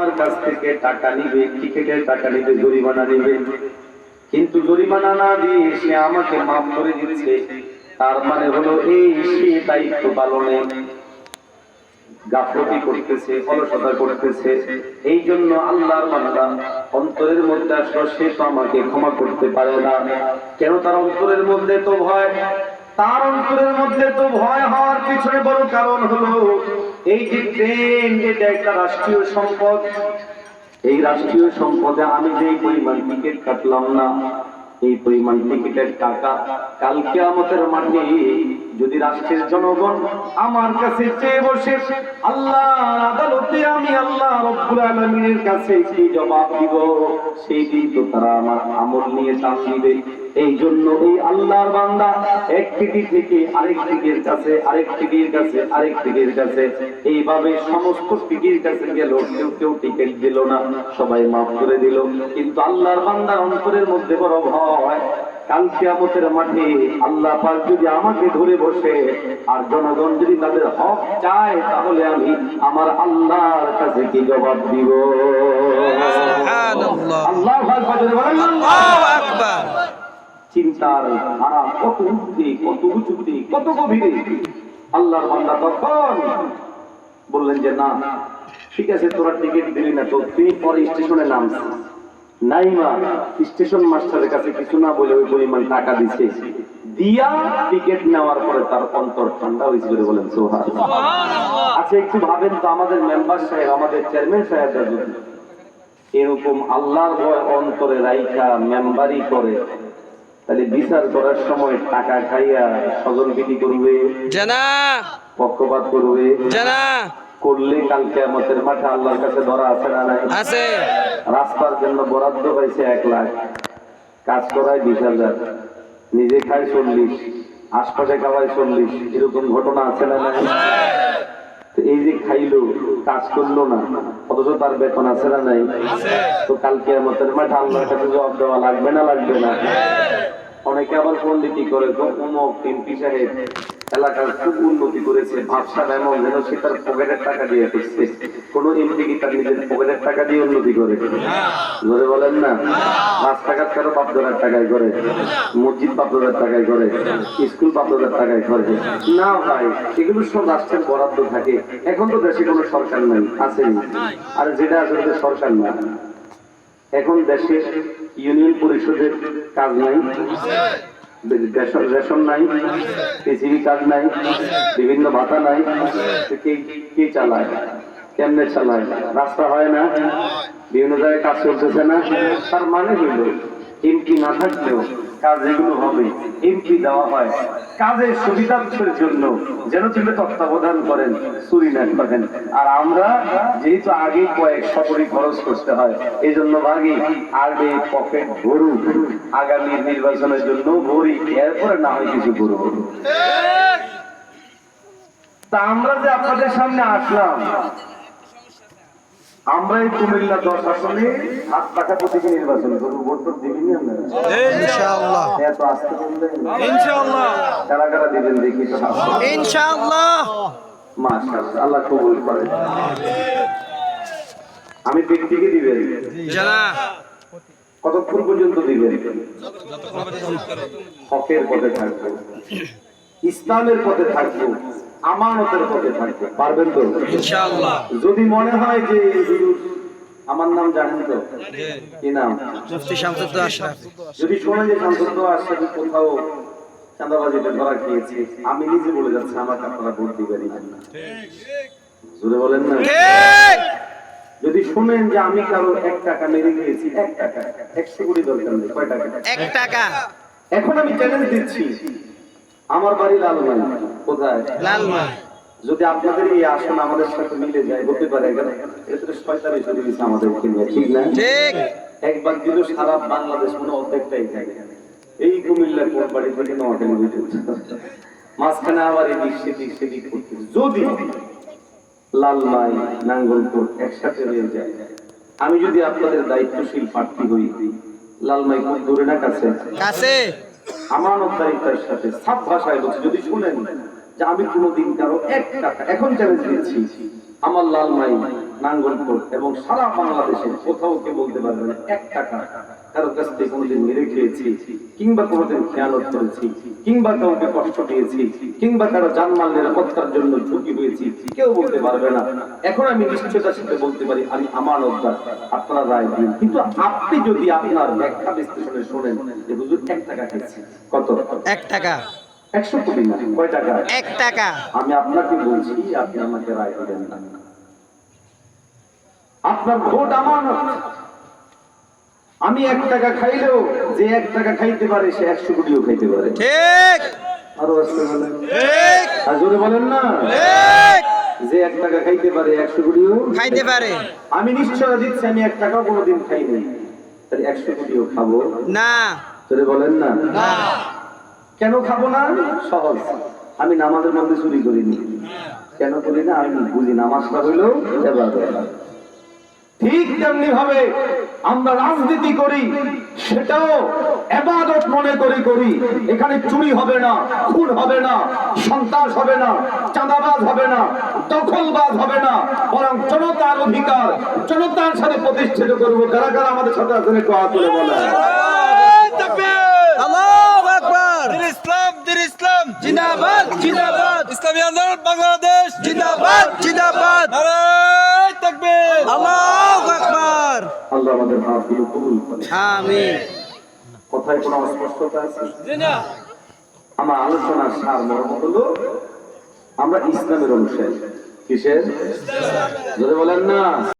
আমার কাছ থেকে টাকা নিবে, টিকিটের টাকা নিবে, জরিমানা নিবে, কিন্তু জরিমানা না দিয়ে সে আমাকে মাফ করে দিচ্ছে, তার মানে হলো এই সে দায়িত্ব পালনে গাফলতি করতেছে, অলসতা করতেছে। এই জন্য আল্লাহর বান্দা অন্তরের মধ্যে আসলো সে তো আমাকে ক্ষমা করতে পারে না। কেন? তার অন্তরের মধ্যে তো ভয়। তার অন্তরের মধ্যে তো ভয় হওয়ার পিছনে বড় কারণ হলো এই যে ট্রেন, এটা একটা রাষ্ট্রীয় সম্পদ। এই রাষ্ট্রীয় সম্পদে আমি যেই পরিমাণ টিকিট কাটলাম না, এই পরিমাণ টিকিটের টাকা কাল কিয়ামতের মাঠে যদি রাষ্ট্রের জনগণ আমার কাছে চেয়ে বসে, আল্লাহর আদালতে আমি আল্লাহ রব্বুল আলামিনের কাছে কি জবাব দিব? সেই দিন তো তারা আমার আমল নিয়ে চাপ দিবে। এই জন্য এই আল্লাহর বান্দা এক টিকিট থেকে আরেক টিকিটের কাছে, আরেক টিকিটের কাছে, আরেক টিকিটের কাছে, এইভাবে সমস্ত টিকিটের কাছে গেল। কেউ টিকিট দিল না, সবাই মাফ করে দিল। কিন্তু আল্লাহর বান্দার অন্তরের মধ্যে বড় ভয়, কাল কিয়ামতের মাঠে আল্লাহ পাক যদি আমাকে ধরে বসে আর জনগণ যদি তাদের হক চায়, তাহলে আমি আমার আল্লাহর কাছে কি জবাব দিব? সুবহানাল্লাহ, আল্লাহু আকবার, আল্লাহু আকবার। চিন্তার ধারা কত উঁচুতে, কত উঁচুতে, কত গভীরে। আল্লাহর বান্দা তখন বললেন যে না, ঠিক আছে, তোরা টিকিট দিলি না, তো তুই পরে স্টেশনে নামছিস। নাইমা স্টেশন মাস্টারের কাছে কিছু না বলে ওই পরিমাণ টাকা দিছে, দিয়া টিকিট নেওয়ার পরে তার অন্তর ঠান্ডা হয়েছিল। বলেন সুবহানাল্লাহ। আচ্ছা, একটু ভাবেন তো, আমাদের মেম্বার সাহেব, আমাদের চেয়ারম্যান সাহেবরা যদি এরকম আল্লাহর ভয় অন্তরে রাইখা মেম্বারি করে, তাহলে বিচার করার সময় টাকা খাইয়া স্বজনপ্রীতি করবে জানা, পক্ষপাত করবে জানা, করলে কাল কিয়ামতের মাঠে আল্লাহর কাছে ধরা আছে না নাই? আছে। রাস্তার জন্য বরাদ্দ পাইছে 1 লাখ, কাজ করায় 20,000, নিজে খায় 40, আশপাশে খাওয়ায় 40, এরকম ঘটনা আছে না নাই? এই যে খাইলো, কাজ করলো না, অথচ তার বেতন আছে না নাই? তো কাল কিয়ামতের মাঠে আল্লাহর কাছে জবাব দেওয়া লাগবে না লাগবে না? অনেকে আবার পণ্ডিতি করে, অমুক এমপি সাহেব এলাকার খুব উন্নতি করেছে, ভাবসাব এমন যেন সে তার পকেটের টাকা দিয়ে করছে। কোন এমপি কি তার নিজের পকেটের টাকা দিয়ে উন্নতি করে? ধরে বলেন না, রাস্তাঘাট কারো বাপদাদার টাকায় করে, মসজিদ বাপদাদার টাকায় করে, স্কুল বাপদাদার টাকায় করে না ভাই, এগুলো সব রাষ্ট্রের বরাদ্দ থাকে। এখন তো দেশে কোনো সরকার নাই, আসেনি। আর যেটা আসলে সরকার না, এখন দেশে ইউনিয়ন পরিষদের কাজ নাই, রেশন নাই, পৃথিবী কাজ নাই, বিভিন্ন ভাতা নাই, কে চালায়? কেমনে চালায়? রাস্তা হয় না, বিভিন্ন জায়গায় কাজ চলতেছে না। তার মানে হইল এমপি না থাকলেও কাজ যেগুলো হবে, এমপি দেওয়া হয় কাজের সুবিধার্থের জন্য, যেন তিনি তত্ত্বাবধান করেন, চুরি না করেন। আর আমরা যেহেতু আগে কয়েকশো কোটি খরচ করতে হয়, এই জন্য ভাগি আগে পকেট ভরু, আগামী নির্বাচনের জন্য ভরি, এরপরে না হয় কিছু ভরু। তা আমরা যে আপনাদের সামনে আসলাম, আমরা এই কুমিল্লা 10 আসনে 8 টাকা প্রতীকে নির্বাচন করবো। ভোট তো দিবেন আপনারা ইনশাআল্লাহ? এত আস্তে বললেন ইনশাআল্লাহ। কারা কারা দিবেন দেখি তো ইনশাআল্লাহ। মাশাআল্লাহ, আল্লাহ কবুল করেন। আমি ব্যক্তিকে দিবেন জানা, কতক্ষণ পর্যন্ত দিবেন? হকের পথে থাকবো, ইসলামের পথে থাকবো, আমানতের পথে থাকবো। পারবেন তো ইনশাআল্লাহ? যদি মনে হয় যে আমার নাম জানেন তো, কি নাম? মুফতি শামসুদ্দৌলা আশরাফ। যদি শোনেন যে শামসুদ্দৌলা আশরাফ কোথাও চাঁদাবাজিতে ধরা খেয়েছে, আমি নিজে বলে যাচ্ছি আমাকে আপনারা ভোট দিবেন না। জোরে বলেন না ঠিক। যদি শুনেন যে আমি কারো 1 টাকা মেরে গিয়েছি, 1 টাকা, 100 কোটি দরকার নেই, কয় টাকা? 1 টাকা। এখন আমি চ্যালেঞ্জ দিচ্ছি, আমার বাড়ি লালমাই। কোথায়? লালমাই। যদি আপনাদের এই আসন আমাদের সাথে মিলে যায়, হতে পারে এখানে এটা তো 47 হয়ে গেছে আমাদেরকে নিয়ে, ঠিক না? ঠিক। একবার দিল সারা বাংলাদেশ মনে অর্ধেকটাই থাকে, এই কুমিল্লার কোন বাড়ি থেকে নোয়াখালী বুঝেছে, মাঝখানে আবার এই দিক করতে। যদি লালমাই নাঙ্গলকোট একসাথে হয়ে যায়, আমি যদি আপনাদের দায়িত্বশীল প্রার্থী হই, লালমাই খুব দূরে না কাছে? কাছে। আমানতদারিতার সাথে সাফ ভাষায় বলছি, যদি শুনেন যে আমি কোনোদিন কারো 1 টাকা, এখন চ্যালেঞ্জ দিচ্ছি, আমার লালমাই নাঙ্গলকোট এবং সারা বাংলাদেশে কোথাও কেউ বলতে পারবে না 1 টাকা কারো কাছ থেকে কোনোদিন মেরে খেয়েছি, কিংবা কোনোদিন খেয়ানত করেছি, কিংবা কাউকে কষ্ট দিয়েছি, কিংবা কারো জানমাল নিরাপত্তার জন্য ঝুঁকি হয়েছি, কেউ বলতে পারবে না। এখন আমি নিশ্চয়তার সাথে বলতে পারি আমি আমানতদার, আপনারা রায় দিন। কিন্তু আপনি যদি আপনার ব্যাখ্যা বিশ্লেষণে শোনেন যে হুজুর 1 টাকা খেয়েছি, কত? 1 টাকা, 100 কোটি না, কয় টাকা? 1 টাকা। আমি আপনাকে বলছি, আপনি আমাকে রায় দিবেন না। আপনার ভোট আমানত। আমি 1 টাকা খাইলেও যে 1 টাকা খাইতে পারে সে 100 কোটিও খাইতে পারে। ঠিক আরো আস্তে বলেন। ঠিক আর জোরে বলেন না। ঠিক। যে 1 টাকা খাইতে পারে 100 কোটিও খাইতে পারে আমি নিশ্চয় দিচ্ছি, আমি 1 টাকাও কোনোদিন খাই নাই, তাহলে 100 কোটিও খাবো না। জোরে বলেন না। কেন খাবো না? সহজ, আমি নামাজের মধ্যে চুরি করিনি। কেন করি না? আমি বুঝি নামাজটা হইলো ইবাদত। ঠিক তেমনি ভাবে আমরা রাজনীতি করি, সেটাও ইবাদত মনে করে করি। এখানে চুরি হবে না, খুন হবে না, সন্ত্রাস হবে না, চাঁদাবাজ হবে না, দখলবাজ হবে না, বরং জনতার অধিকার জনতার সাথে প্রতিষ্ঠিত করবো। কারা কারা আমাদের সাথে আছেন একটু হাত তুলে বলেন। আল্লাহু আকবার। দিন ইসলাম জিন্দাবাদ জিন্দাবাদ। ইসলামী আন্দোলন বাংলাদেশ জিন্দাবাদ জিন্দাবাদ। নারায়ে তাকবীর। আল্লাহু আকবার। আল্লাহ আমাদের হাতগুলো কবুল করে। আমিন। কথায় কোনো অস্পষ্টতা আছে? জি না। আমার আলোচনার সারমর্ম হলো আমরা ইসলামের অনুসারী। কিসের? যদি বলেন না।